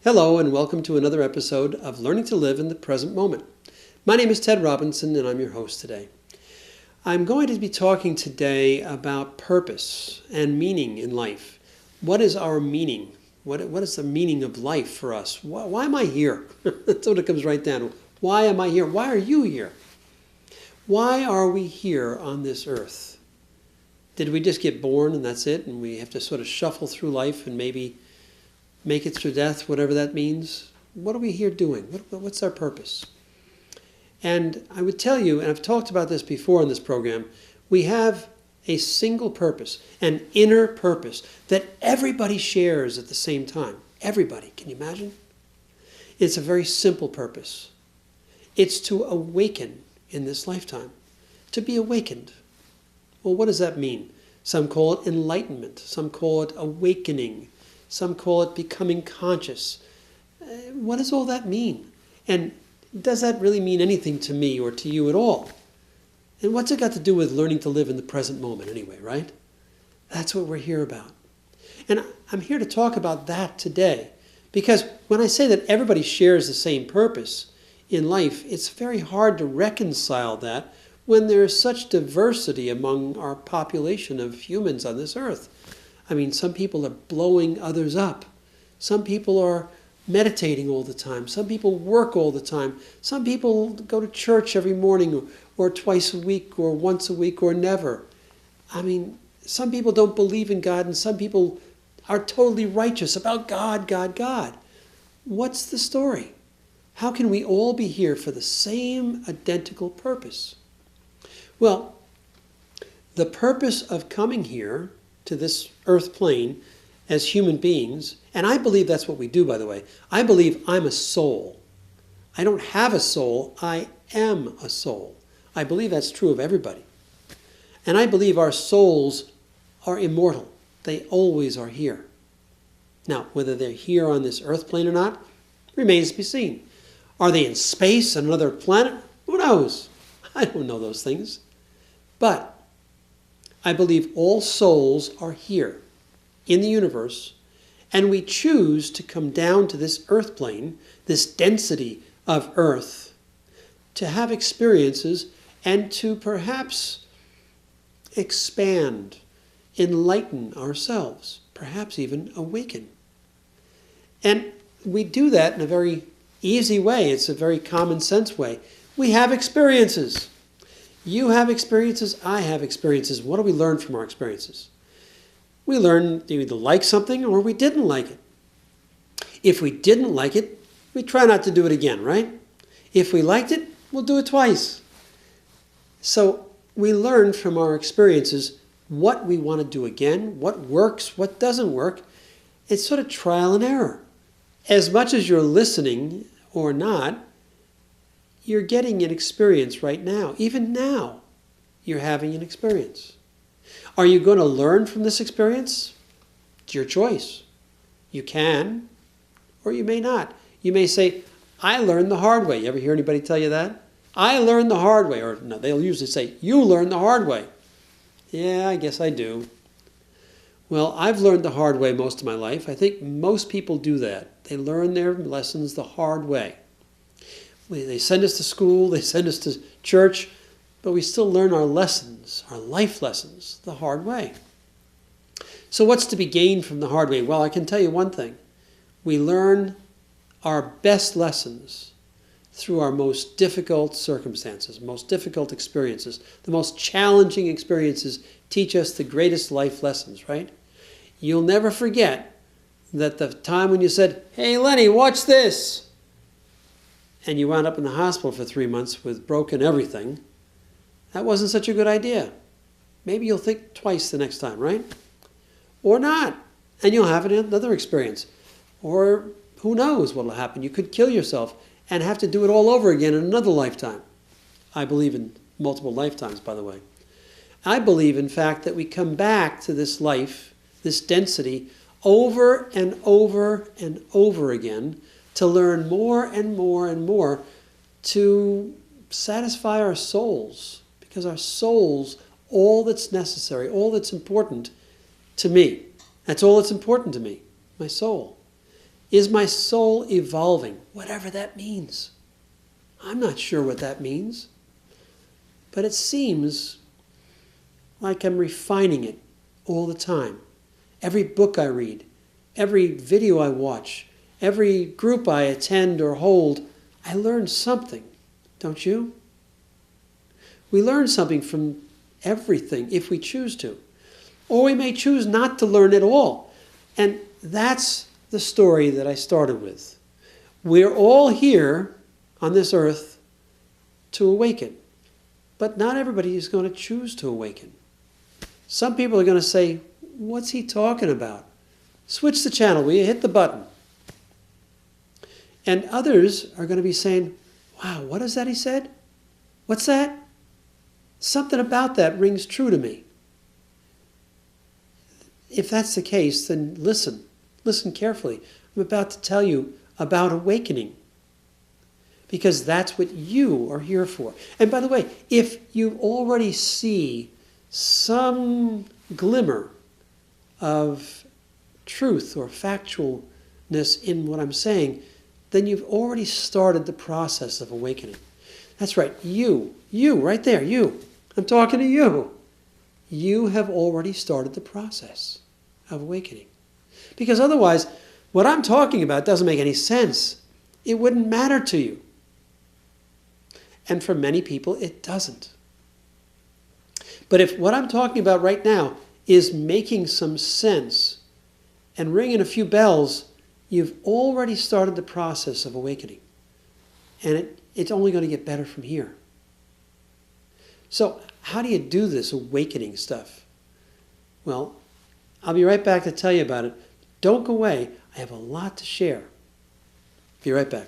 Hello and welcome to another episode of Learning to Live in the Present Moment. My name is Ted Robinson and I'm your host today. I'm going to be talking today about purpose and meaning in life. What is our meaning? What is the meaning of life for us? Why am I here? That's what it comes right down to. Why am I here? Why are you here? Why are we here on this earth? Did we just get born and that's it? And we have to sort of shuffle through life and maybe make it through death, whatever that means? What are we here doing? What's our purpose? And I would tell you, and I've talked about this before in this program, we have a single purpose, an inner purpose that everybody shares at the same time. Everybody, can you imagine? It's a very simple purpose. It's to awaken in this lifetime, to be awakened. Well, what does that mean? Some call it enlightenment, some call it awakening, some call it becoming conscious. What does all that mean? And does that really mean anything to me or to you at all? And what's it got to do with learning to live in the present moment anyway, right? That's what we're here about. And I'm here to talk about that today. Because when I say that everybody shares the same purpose in life, it's very hard to reconcile that when there is such diversity among our population of humans on this earth. I mean, some people are blowing others up. Some people are meditating all the time. Some people work all the time. Some people go to church every morning or twice a week or once a week or never. I mean, some people don't believe in God and some people are totally righteous about God, God, God. What's the story? How can we all be here for the same identical purpose? Well, the purpose of coming here to this earth plane as human beings, and I believe that's what we do, by the way. I believe I'm a soul. I don't have a soul, I am a soul. I believe that's true of everybody. And I believe our souls are immortal. They always are here. Now, whether they're here on this earth plane or not, remains to be seen. Are they in space, on another planet? Who knows? I don't know those things. But I believe all souls are here in the universe, and we choose to come down to this earth plane, this density of earth, to have experiences and to perhaps expand, enlighten ourselves, perhaps even awaken. And we do that in a very easy way. It's a very common sense way. We have experiences. You have experiences, I have experiences. What do we learn from our experiences? We learn to either like something or we didn't like it. If we didn't like it, we try not to do it again, right? If we liked it, we'll do it twice. So we learn from our experiences what we want to do again, what works, what doesn't work. It's sort of trial and error. As much as you're listening or not, you're getting an experience right now. Even now, you're having an experience. Are you going to learn from this experience? It's your choice. You can, or you may not. You may say, I learned the hard way. You ever hear anybody tell you that? I learned the hard way. Or no, they'll usually say, you learned the hard way. Yeah, I guess I do. Well, I've learned the hard way most of my life. I think most people do that. They learn their lessons the hard way. They send us to school, they send us to church, but we still learn our lessons, our life lessons, the hard way. So what's to be gained from the hard way? Well, I can tell you one thing. We learn our best lessons through our most difficult circumstances, most difficult experiences. The most challenging experiences teach us the greatest life lessons, right? You'll never forget that the time when you said, hey, Lenny, watch this, and you wound up in the hospital for 3 months with broken everything, that wasn't such a good idea. Maybe you'll think twice the next time, right? Or not, and you'll have another experience. Or who knows what will happen. You could kill yourself and have to do it all over again in another lifetime. I believe in multiple lifetimes, by the way. I believe, in fact, that we come back to this life, this density, over and over and over again, to learn more and more and more, to satisfy our souls. Because our souls, all that's necessary, all that's important to me, that's all that's important to me, my soul. Is my soul evolving? Whatever that means. I'm not sure what that means. But it seems like I'm refining it all the time. Every book I read, every video I watch, every group I attend or hold, I learn something, don't you? We learn something from everything if we choose to. Or we may choose not to learn at all. And that's the story that I started with. We're all here on this earth to awaken. But not everybody is going to choose to awaken. Some people are going to say, what's he talking about? Switch the channel, will you? Hit the button. And others are going to be saying, wow, what is that he said? What's that? Something about that rings true to me. If that's the case, then listen. Listen carefully. I'm about to tell you about awakening. Because that's what you are here for. And by the way, if you already see some glimmer of truth or factualness in what I'm saying, then you've already started the process of awakening. That's right, you, right there, you. I'm talking to you. You have already started the process of awakening. Because otherwise, what I'm talking about doesn't make any sense. It wouldn't matter to you. And for many people, it doesn't. But if what I'm talking about right now is making some sense and ringing a few bells, you've already started the process of awakening. And it's only going to get better from here. So how do you do this awakening stuff? Well, I'll be right back to tell you about it. Don't go away. I have a lot to share. Be right back.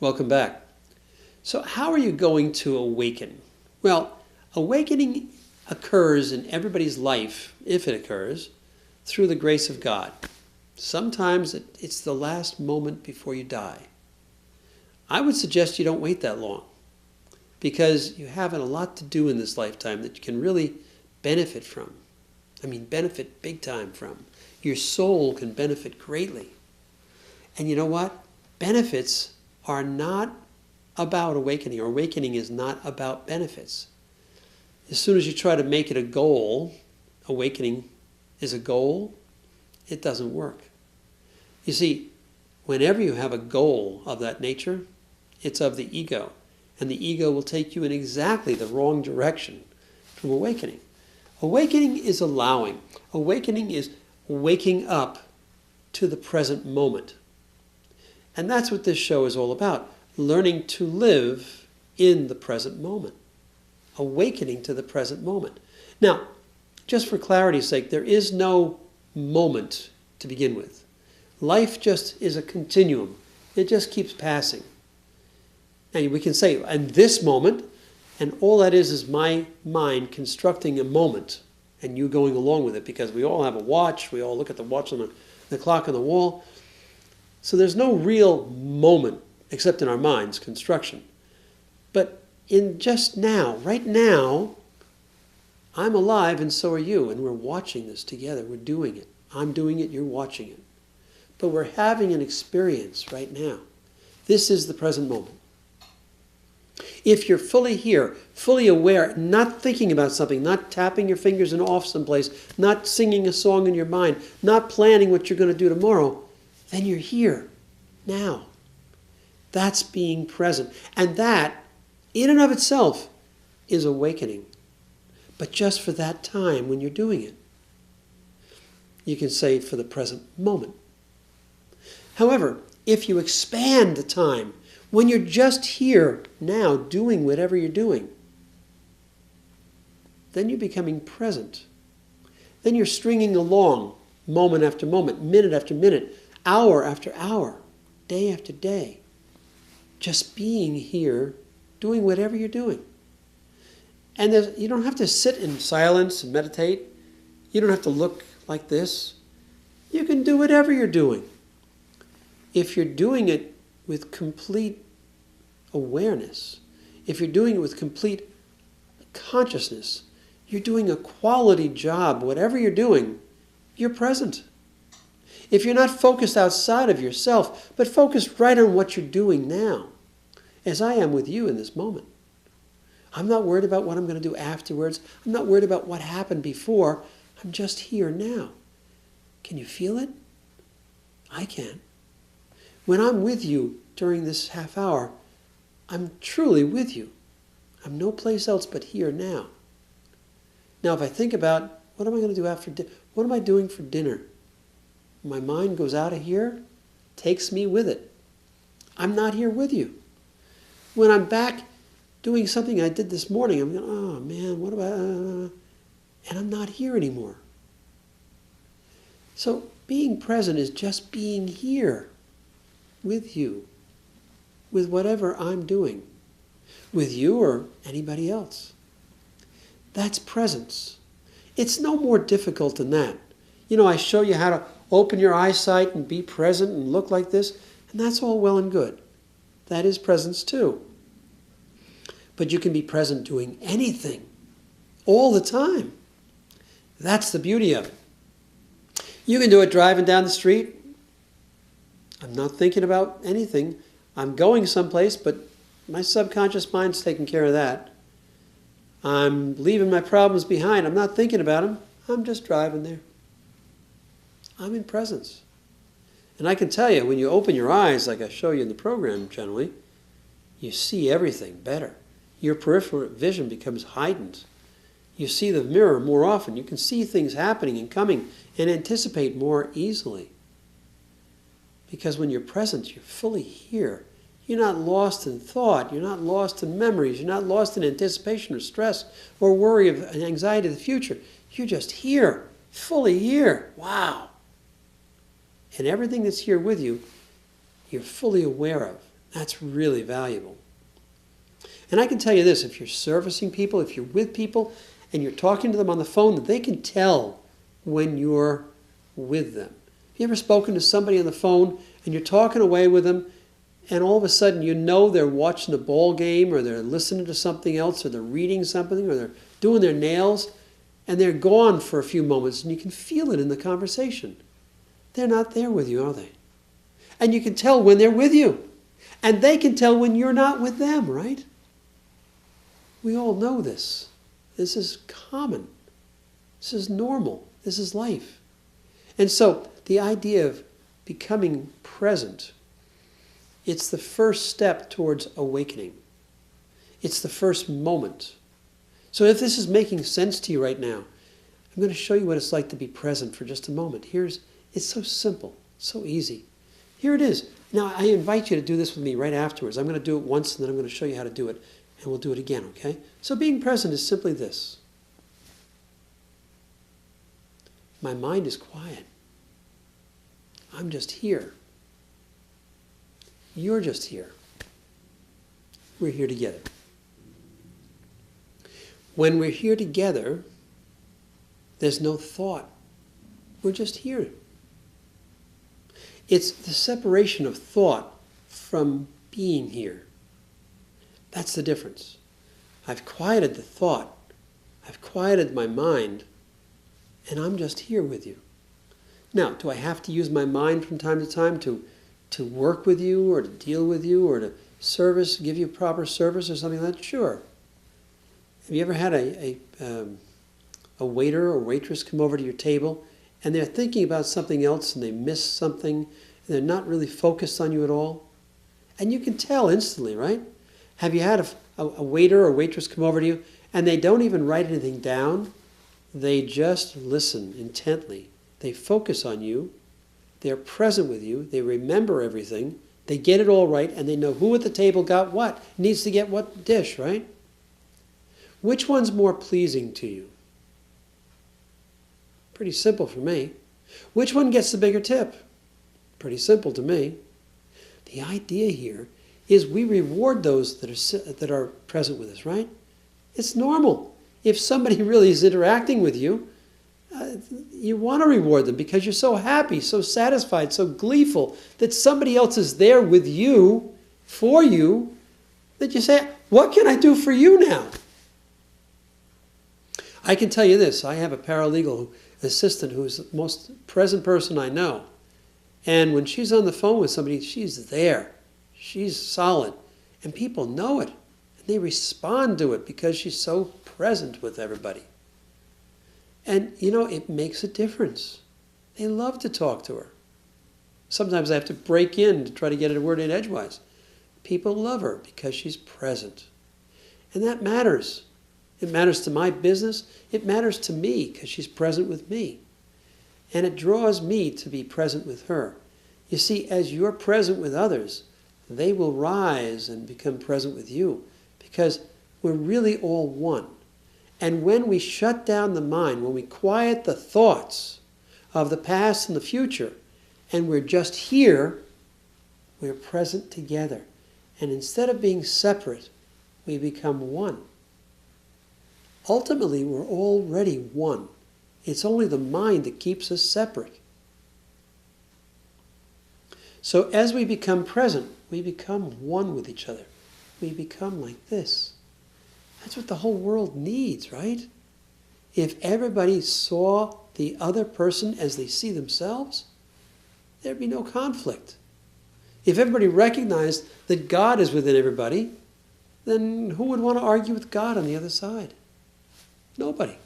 Welcome back. So how are you going to awaken? Well, awakening occurs in everybody's life, if it occurs, through the grace of God. Sometimes it's the last moment before you die. I would suggest you don't wait that long, because you have a lot to do in this lifetime that you can really benefit from. I mean, benefit big time from. Your soul can benefit greatly. And you know what? Benefits are not about awakening, or awakening is not about benefits. As soon as you try to make it a goal, awakening is a goal, it doesn't work. You see, whenever you have a goal of that nature, it's of the ego, and the ego will take you in exactly the wrong direction from awakening. Awakening is allowing. Awakening is waking up to the present moment. And that's what this show is all about, learning to live in the present moment, awakening to the present moment. Now, just for clarity's sake, there is no moment to begin with. Life just is a continuum. It just keeps passing. And we can say, and this moment, and all that is my mind constructing a moment, and you going along with it, because we all have a watch, we all look at the watch on the clock on the wall. So there's no real moment, except in our minds, construction. But in just now, right now, I'm alive and so are you, and we're watching this together. We're doing it. I'm doing it, you're watching it. But we're having an experience right now. This is the present moment. If you're fully here, fully aware, not thinking about something, not tapping your fingers and off someplace, not singing a song in your mind, not planning what you're going to do tomorrow, then you're here, now. That's being present. And that, in and of itself, is awakening. But just for that time when you're doing it. You can say for the present moment. However, if you expand the time, when you're just here now doing whatever you're doing, then you're becoming present. Then you're stringing along moment after moment, minute after minute, hour after hour, day after day. Just being here, doing whatever you're doing. And you don't have to sit in silence and meditate. You don't have to look like this. You can do whatever you're doing. If you're doing it with complete awareness, if you're doing it with complete consciousness, you're doing a quality job. Whatever you're doing, you're present. If you're not focused outside of yourself, but focused right on what you're doing now, as I am with you in this moment. I'm not worried about what I'm going to do afterwards. I'm not worried about what happened before. I'm just here now. Can you feel it? I can. When I'm with you during this half hour, I'm truly with you. I'm no place else but here now. Now, if I think about, what am I going to do after dinner? What am I doing for dinner? My mind goes out of here, takes me with it. I'm not here with you. When I'm back doing something I did this morning, I'm going, oh man, what about, and I'm not here anymore. So being present is just being here with you, with whatever I'm doing, with you or anybody else. That's presence. It's no more difficult than that. You know, I show you how to open your eyesight and be present and look like this, and that's all well and good. That is presence too. But you can be present doing anything, all the time. That's the beauty of it. You can do it driving down the street. I'm not thinking about anything. I'm going someplace, but my subconscious mind's taking care of that. I'm leaving my problems behind. I'm not thinking about them. I'm just driving there. I'm in presence. And I can tell you, when you open your eyes, like I show you in the program generally, you see everything better. Your peripheral vision becomes heightened. You see the mirror more often. You can see things happening and coming and anticipate more easily. Because when you're present, you're fully here. You're not lost in thought. You're not lost in memories. You're not lost in anticipation or stress or worry of anxiety of the future. You're just here, fully here. Wow. And everything that's here with you, you're fully aware of. That's really valuable. And I can tell you this, if you're servicing people, if you're with people, and you're talking to them on the phone, they can tell when you're with them. Have you ever spoken to somebody on the phone, and you're talking away with them, and all of a sudden you know they're watching a ball game, or they're listening to something else, or they're reading something, or they're doing their nails, and they're gone for a few moments, and you can feel it in the conversation. They're not there with you, are they? And you can tell when they're with you. And they can tell when you're not with them, right? We all know this. This is common. This is normal. This is life. And so the idea of becoming present, it's the first step towards awakening. It's the first moment. So if this is making sense to you right now, I'm going to show you what it's like to be present for just a moment. It's so simple, so easy. Here it is. Now, I invite you to do this with me right afterwards. I'm going to do it once, and then I'm going to show you how to do it, and we'll do it again, okay? So being present is simply this. My mind is quiet. I'm just here. You're just here. We're here together. When we're here together, there's no thought. We're just here. It's the separation of thought from being here. That's the difference. I've quieted the thought. I've quieted my mind, and I'm just here with you. Now, do I have to use my mind from time to time to work with you or to deal with you or to give you proper service or something like that? Sure. Have you ever had a waiter or waitress come over to your table and they're thinking about something else and they miss something and they're not really focused on you at all? And you can tell instantly, right? Have you had a waiter or waitress come over to you and they don't even write anything down? They just listen intently. They focus on you. They're present with you. They remember everything. They get it all right, and they know who at the table got what, needs to get what dish, right? Which one's more pleasing to you? Pretty simple for me. Which one gets the bigger tip? Pretty simple to me. The idea here is we reward those that are present with us, right? It's normal. If somebody really is interacting with you, you want to reward them because you're so happy, so satisfied, so gleeful that somebody else is there with you, for you, that you say, what can I do for you now? I can tell you this. I have a paralegal assistant who's the most present person I know. And when she's on the phone with somebody, she's there. She's solid. And people know it. And they respond to it because she's so present with everybody. And, it makes a difference. They love to talk to her. Sometimes I have to break in to try to get a word in edgewise. People love her because she's present. And that matters. It matters to my business. It matters to me because she's present with me. And it draws me to be present with her. You see, as you're present with others, they will rise and become present with you because we're really all one. And when we shut down the mind, when we quiet the thoughts of the past and the future, and we're just here, we're present together. And instead of being separate, we become one. Ultimately, we're already one. It's only the mind that keeps us separate. So as we become present, we become one with each other. We become like this. That's what the whole world needs, right? If everybody saw the other person as they see themselves, there'd be no conflict. If everybody recognized that God is within everybody, then who would want to argue with God on the other side? Nobody.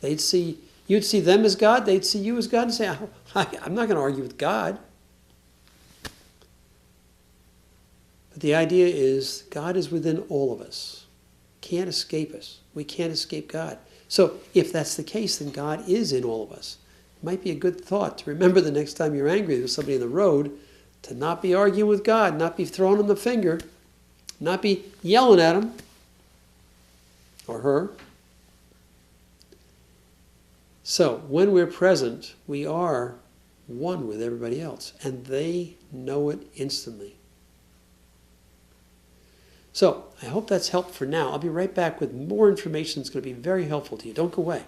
You'd see them as God, they'd see you as God and say, I'm not going to argue with God. But the idea is God is within all of us. Can't escape us. We can't escape God. So if that's the case, then God is in all of us. It might be a good thought to remember the next time you're angry with somebody on the road to not be arguing with God, not be throwing him the finger, not be yelling at him or her. So when we're present, we are one with everybody else, and they know it instantly. So I hope that's helped for now. I'll be right back with more information that's going to be very helpful to you. Don't go away.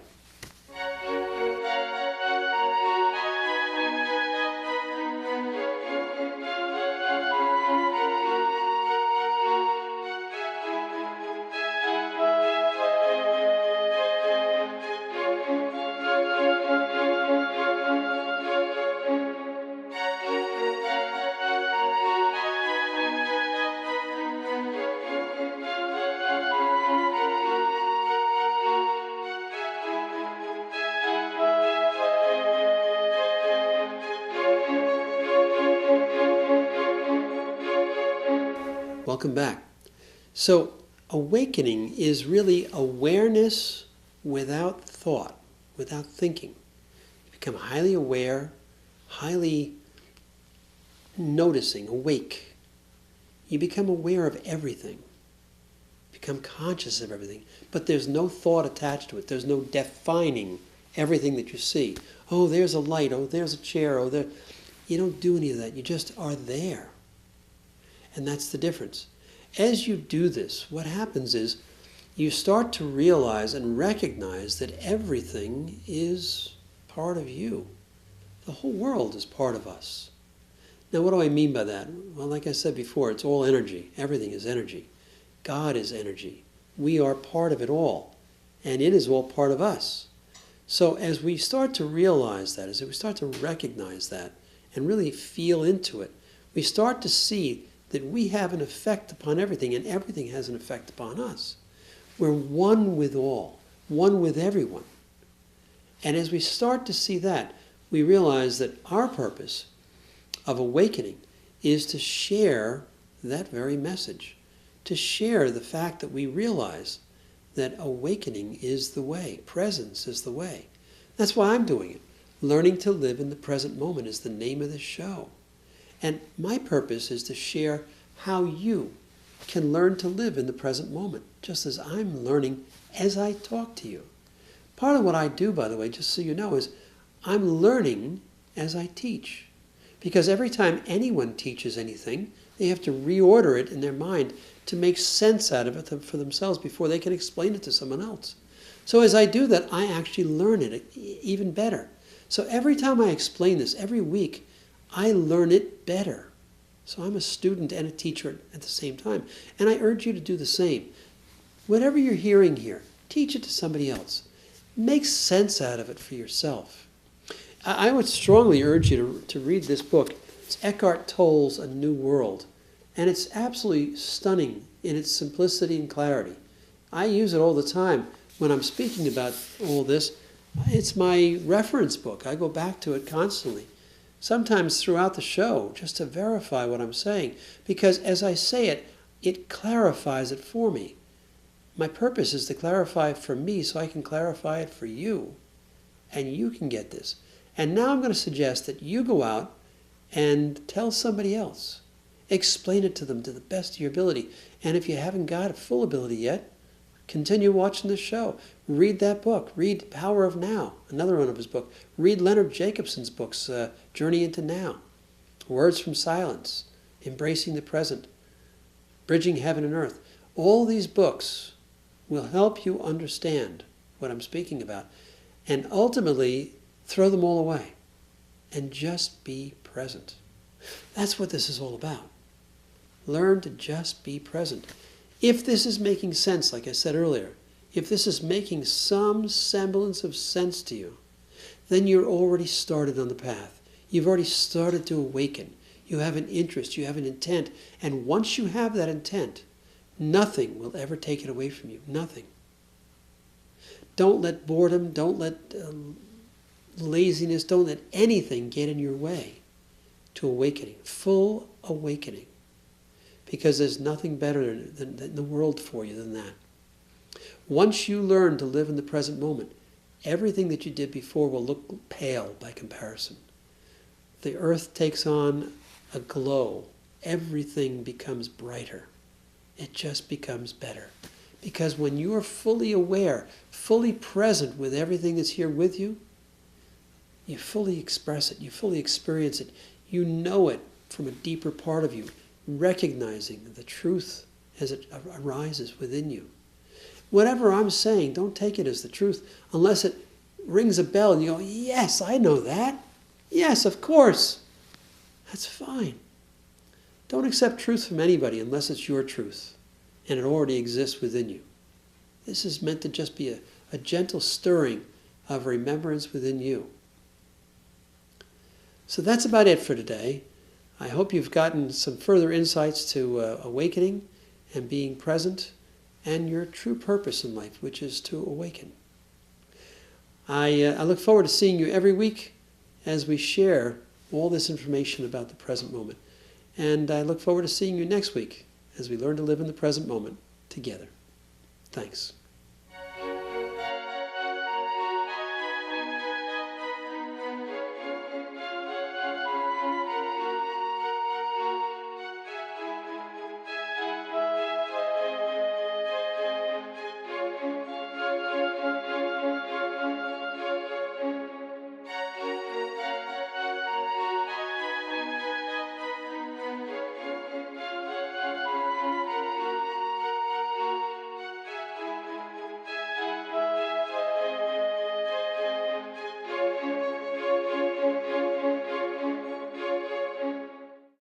Welcome back. So awakening is really awareness without thought, without thinking. You become highly aware, highly noticing, awake. You become aware of everything. You become conscious of everything. But there's no thought attached to it. There's no defining everything that you see. Oh, there's a light. Oh, there's a chair. Oh, there. You don't do any of that. You just are there. And that's the difference. As you do this, what happens is you start to realize and recognize that everything is part of you. The whole world is part of us. Now, what do I mean by that? Well, like I said before, it's all energy. Everything is energy. God is energy. We are part of it all. And it is all part of us. So as we start to realize that, as we start to recognize that and really feel into it, we start to see that we have an effect upon everything, and everything has an effect upon us. We're one with all, one with everyone. And as we start to see that, we realize that our purpose of awakening is to share that very message, to share the fact that we realize that awakening is the way, presence is the way. That's why I'm doing it. Learning to live in the present moment is the name of this show. And my purpose is to share how you can learn to live in the present moment, just as I'm learning as I talk to you. Part of what I do, by the way, just so you know, is I'm learning as I teach. Because every time anyone teaches anything, they have to reorder it in their mind to make sense out of it for themselves before they can explain it to someone else. So as I do that, I actually learn it even better. So every time I explain this, every week, I learn it better. So I'm a student and a teacher at the same time. And I urge you to do the same. Whatever you're hearing here, teach it to somebody else. Make sense out of it for yourself. I would strongly urge you to read this book. It's Eckhart Tolle's A New World. And it's absolutely stunning in its simplicity and clarity. I use it all the time when I'm speaking about all this. It's my reference book. I go back to it constantly. Sometimes throughout the show, just to verify what I'm saying. Because as I say it, it clarifies it for me. My purpose is to clarify it for me so I can clarify it for you. And you can get this. And now I'm going to suggest that you go out and tell somebody else. Explain it to them to the best of your ability. And if you haven't got a full ability yet, continue watching this show. Read that book. Read Power of Now, another one of his books. Read Leonard Jacobson's books, Journey into Now, Words from Silence, Embracing the Present, Bridging Heaven and Earth. All these books will help you understand what I'm speaking about. And ultimately, throw them all away and just be present. That's what this is all about. Learn to just be present. If this is making sense, like I said earlier, if this is making some semblance of sense to you, then you're already started on the path. You've already started to awaken. You have an interest, you have an intent, and once you have that intent, nothing will ever take it away from you. Nothing. Don't let boredom, don't let laziness, don't let anything get in your way to awakening, full awakening. Because there's nothing better than the world for you than that. Once you learn to live in the present moment, everything that you did before will look pale by comparison. The earth takes on a glow. Everything becomes brighter. It just becomes better. Because when you are fully aware, fully present with everything that's here with you, you fully express it, you fully experience it, you know it from a deeper part of you, recognizing the truth as it arises within you. Whatever I'm saying, don't take it as the truth unless it rings a bell and you go, yes, I know that. Yes, of course. That's fine. Don't accept truth from anybody unless it's your truth and it already exists within you. This is meant to just be a gentle stirring of remembrance within you. So that's about it for today. I hope you've gotten some further insights to awakening and being present and your true purpose in life, which is to awaken. I look forward to seeing you every week as we share all this information about the present moment. And I look forward to seeing you next week as we learn to live in the present moment together. Thanks.